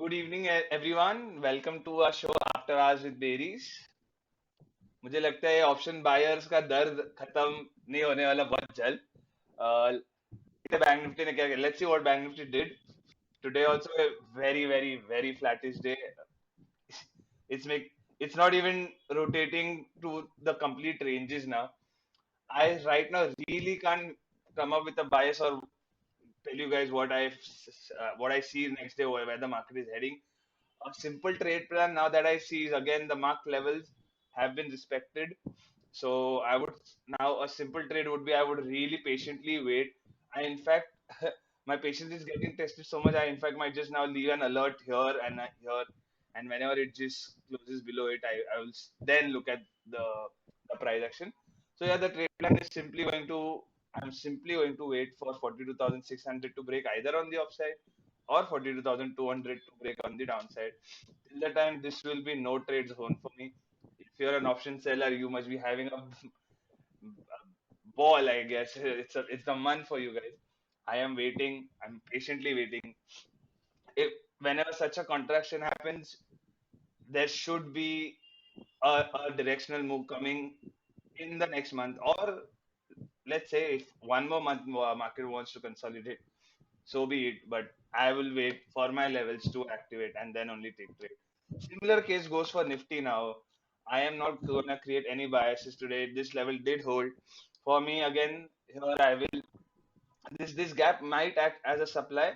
Good evening, everyone. Welcome to our show After Hours with Bereez. मुझे लगता है option buyers का दर्द खत्म नहीं होने वाला बहुत जल्द. बैंक निफ्टी ने क्या किया? Let's see what Bank Nifty did today. Also a very flattish day. It's make it's not even rotating to the complete ranges now. I right now really can't come up with a bias or tell you guys what I see next day where the market is heading. A simple trade plan now that I see is again the mark levels have been respected. So I would now a simple trade would be I would really patiently wait. I in fact my patience is getting tested so much. I in fact might just now leave an alert here and here, and whenever it just closes below it, I will then look at the price action. So yeah, the trade plan is simply going to I'm simply going to wait for 42,600 to break either on the upside or 42,200 to break on the downside. Till the time, this will be no trade zone for me. If you're an option seller, you must be having a ball, I guess. It's the month for you guys. I am waiting. I'm patiently waiting. If whenever such a contraction happens, there should be a directional move coming in the next month, or let's say if one more month market wants to consolidate, so be it. But I will wait for my levels to activate and then only take trade. Similar case goes for Nifty now. I am not gonna create any biases today. This level did hold. For me again, here I will this gap might act as a supply,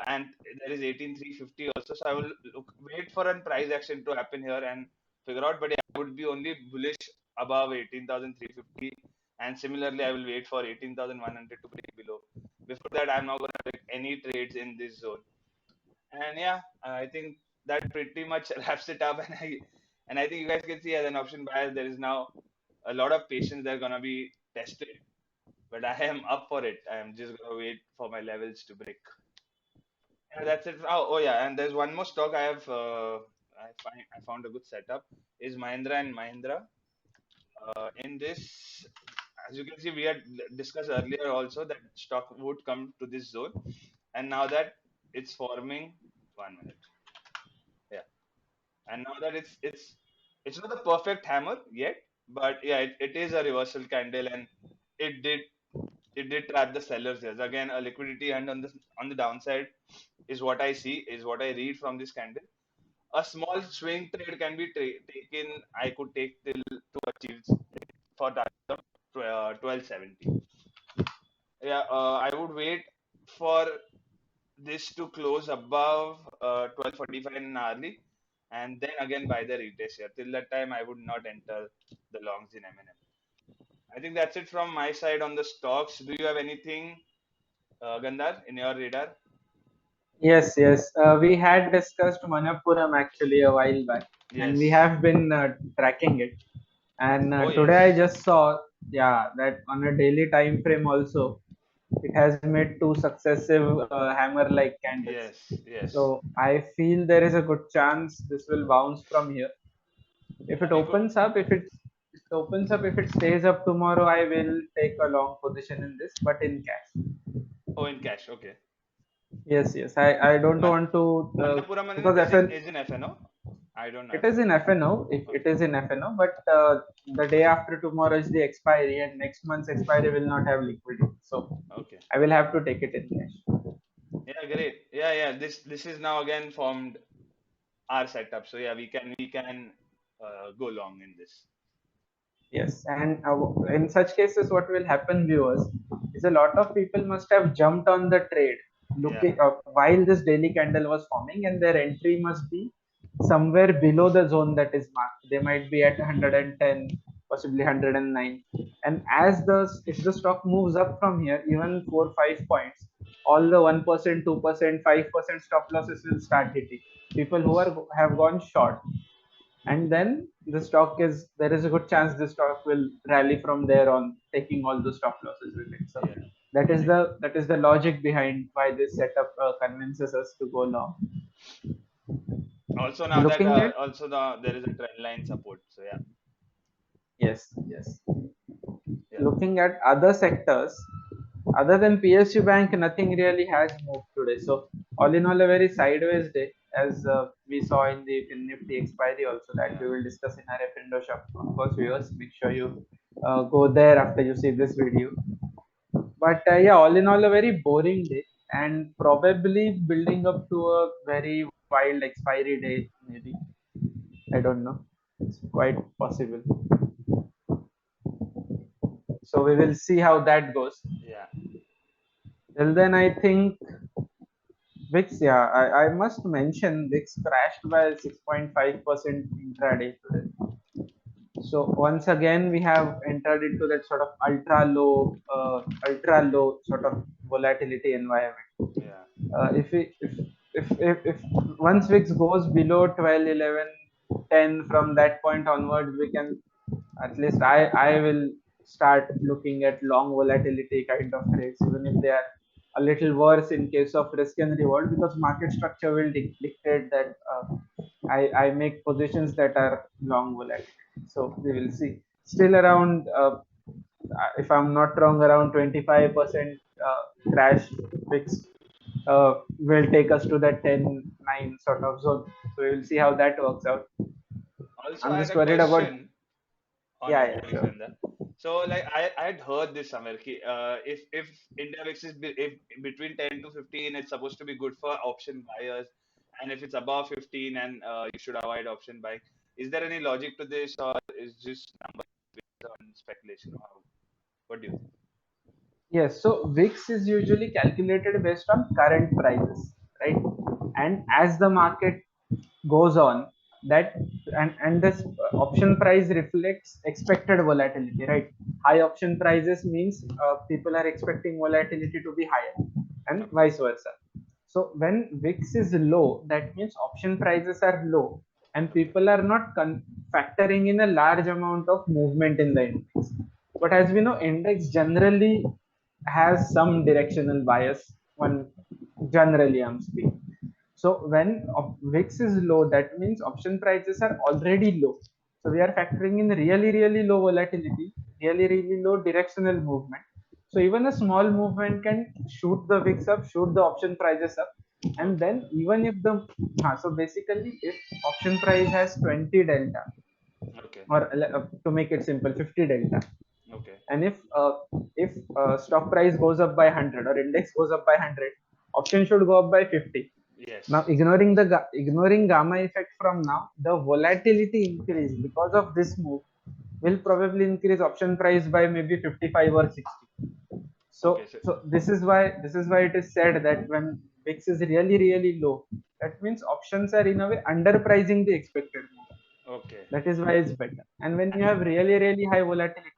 and there is 18,350 also. So I will wait for a price action to happen here and figure out. But yeah, I would be only bullish above 18,350, and similarly I will wait for 18,100 to break below. Before that, I'm not gonna take any trades in this zone. And yeah, I think that pretty much wraps it up. And I think you guys can see as an option buyer, there is now a lot of patience that are gonna be tested. But I am up for it. I am just gonna wait for my levels to break. Yeah, that's it. Oh yeah, and there's one more stock I have. I found a good setup is Mahindra and Mahindra. In this, as you can see, we had discussed earlier also that stock would come to this zone, and now that it's forming. 1 minute. Yeah, and now that it's not the perfect hammer yet, but yeah, it is a reversal candle, and it did it did trap the sellers. Yes, again a liquidity and on the downside is what I see, is what I read from this candle. A small swing trade can be taken. I could take till to achieve for that 1270. Yeah, I would wait for this to close above 1245 in hourly, and then again buy the retest here. Till that time, I would not enter the longs in M&M. I think that's it from my side on the stocks. Do you have anything, Gandhar, in your radar? Yes. We had discussed Manappuram actually a while back, and we Yes. have been tracking it. And Oh, today I yes. just saw, yeah, that on a daily time frame also, it has made two successive hammer-like candles. Yes. Yes. So I feel there is a good chance this will bounce from here. If it We could. opens up, if it stays up tomorrow, I will take a long position in this, but in cash. Oh, in cash. Okay. Yes. I don't Man, want to Manappuram because isn't FN isn't FNO. I don't it have. is in FNO. It Okay. is in FNO, but the day after tomorrow is the expiry, and next month's expiry will not have liquidity. So Okay. I will have to take it in cash. Yeah, great. Yeah. This is now again formed our setup. So yeah, we can go long in this. Yes, and in such cases, what will happen, viewers, is a lot of people must have jumped on the trade Yeah. looking while this daily candle was forming, and their entry must be somewhere below the zone that is marked. They might be at 110, possibly 109. And as the if the stock moves up from here, even 4 5 points, all the 1%, 2%, 5% stop losses will start hitting. People who are have gone short, and then the stock is there is a good chance the stock will rally from there on, taking all the stop losses with it. So Yeah. that is the logic behind why this setup convinces us to go long. Also now that Looking at there is a trend line support. So yeah. yes, Yeah. looking at other sectors other than PSU Bank, nothing really has moved today. So all in all, a very sideways day. as we saw in the Nifty expiry also, that Yeah. we will discuss in our F&O shop. Of course, viewers, make sure you go there after you see this video. But yeah, all in all, a very boring day, and probably building up to a very wild expiry day, maybe. I don't know. It's quite possible. So we will see how that goes. Yeah. Till then, I think VIX, yeah, I must mention VIX crashed by 6.5% intraday today. So once again, we have entered into that sort of ultra low sort of volatility environment. Yeah. If once VIX goes below 12, 11, 10, from that point onwards, we can, at least I will start looking at long volatility kind of trades, even if they are a little worse in case of risk and reward, because market structure will dictate that I make positions that are long volatility. So we will see. Still around, if I'm not wrong, around 25% crash fix will take us to that 10-9 sort of zone. So we will see how that works out. Also, I'm I had just a worried about. question on Yeah, India yeah, VIX sure. and that. So, like, I had heard this somewhere. If India VIX is if between 10 to 15, it's supposed to be good for option buyers, and if it's above 15, and you should avoid option buying. Is there any logic to this, or is just numbers based on speculation? Or how? What do you think? Yes, so VIX is usually calculated based on current prices, right? And as the market goes on, that and this option price reflects expected volatility, right? High option prices means people are expecting volatility to be higher, and Okay. vice versa. So when VIX is low, that means option prices are low, and Okay. people are not factoring in a large amount of movement in the index. But as we know, index generally has some directional bias. One generally, I'm speaking. So when VIX is low, that means option prices are already low. So we are factoring in really, really low volatility, really, really low directional movement. So even a small movement can shoot the VIX up, shoot the option prices up, and Okay. then even if the so basically, if option price has 20 delta, Okay. or to make it simple, 50 delta, Okay. and if stock price goes up by 100 or index goes up by 100, option should go up by 50. Now Yes. ignoring gamma effect from now, the volatility increase because of this move will probably increase option price by maybe 55 or 60. Okay. So So, so this is why it is said that when VIX is really, really low, that means options are in a way underpricing the expected move. okay. That is why it's better. And when you have really, really high volatility,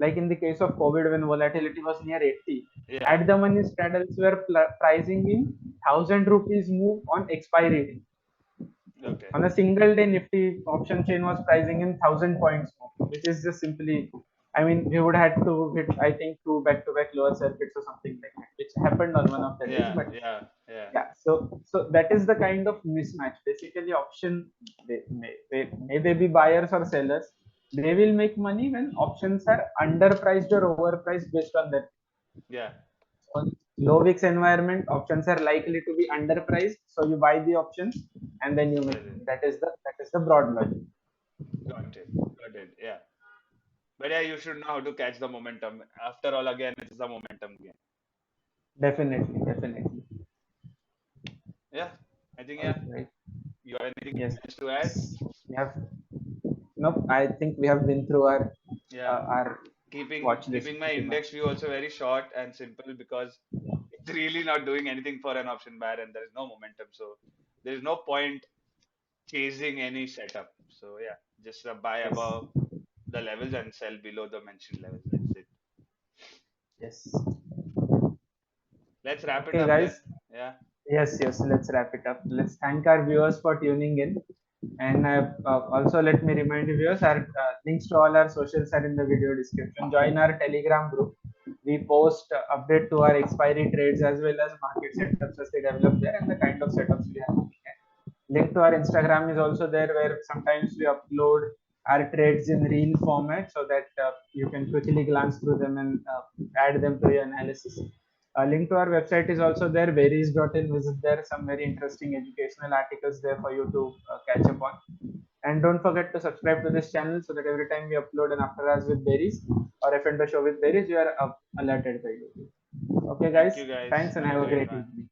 like in the case of COVID, when volatility was near 80, Yeah. at the money straddles were pricing in 1,000 rupees move on expiry day. Okay. On a single day, Nifty option chain was pricing in 1,000 points move, which is just simply, I mean, we would have to hit, I think, two back-to-back lower circuits or something like that, which happened on one of the days. Yeah. But Yeah. Yeah. yeah, so that is the kind of mismatch. Basically, option, they may be buyers or sellers, they will make money when options are underpriced or overpriced based on that. Yeah. On low VIX environment, options are likely to be underpriced, so you buy the options and then you make Got it. money. That is the broad logic. Got it. Got it. Yeah. But yeah, you should know how to catch the momentum. After all, again, it's the momentum game. Definitely, definitely. Yeah. I think, All yeah. right. You have anything Yes. else to add? We have Nope. I think we have been through Yeah. our Keeping watch list keeping my pretty much. index view also very short and simple because it's really not doing anything for an option buyer and there is no momentum. So there is no point chasing any setup. So yeah, just buy Yes. above the levels and sell below the mentioned levels. That's it. Yes. Let's wrap it Okay, up then. guys. Yeah. Yes, yes. Let's wrap it up. Let's thank our viewers for tuning in, and also let me remind you, viewers, our links to all our socials are in the video description. Join our Telegram group. We post update to our expiry trades as well as market setups as they develop there and the kind of setups we are looking at. Link to our Instagram is also there, where sometimes we upload our trades in reel format so that you can quickly glance through them and add them to your analysis. Link to our website is also there, bereez.in. Visit there, some very interesting educational articles there for you to catch up on. And don't forget to subscribe to this channel so that every time we upload an After Hours with Bereez or F&O show with Bereez, you are alerted by YouTube. Okay, Thank guys, you guys. thanks and Have a have a great great one. evening.